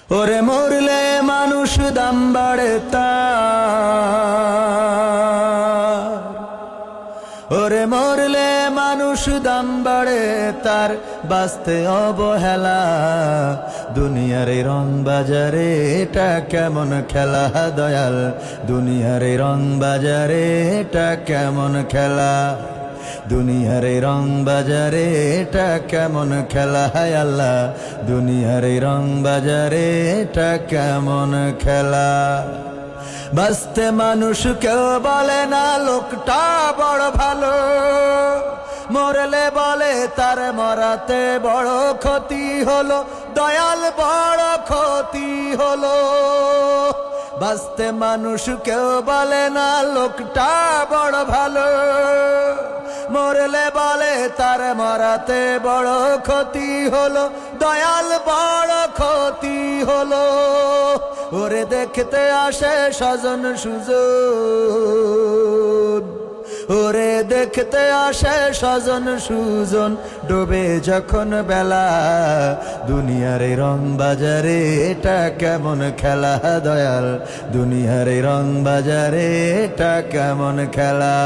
ওরে মরলে মানুষ দাম বাড়ে তার, ওরে মরলে মানুষ দাম বাড়ে তার, বাঁচতে অবহেলা। দুনিয়ার এই রং বাজারে এটা কেমন খেলা দয়াল, দুনিয়ার এই রং বাজারে এটা কেমন খেলা, দুনিয়ার এই রং বাজারে এটা কেমন খেলা। হায় আল্লাহ, দুনিয়ার এই রং বাজারে এটা কেমন খেলা। বাঁচতে মানুষ কেউ বলে না লোকটা বড় ভালো, মরলে বলে তার মরাতে বড় ক্ষতি হলো, দয়াল বড় ক্ষতি হলো। বাঁচতে মানুষ কেউ বলে না লোকটা বড় ভালো, মরলে বলে তার মরাতে বড় ক্ষতি হলো, দয়াল বড় ক্ষতি হলো। ওরে দেখতে আসে স্বজন সুজন, ওরে দেখতে আসে স্বজন সুজন, ডোবে যখন বেলা। দুনিয়ার এই রং বাজারে এটা কেমন খেলা দয়াল, দুনিয়ার এই রং বাজারে এটা কেমন খেলা।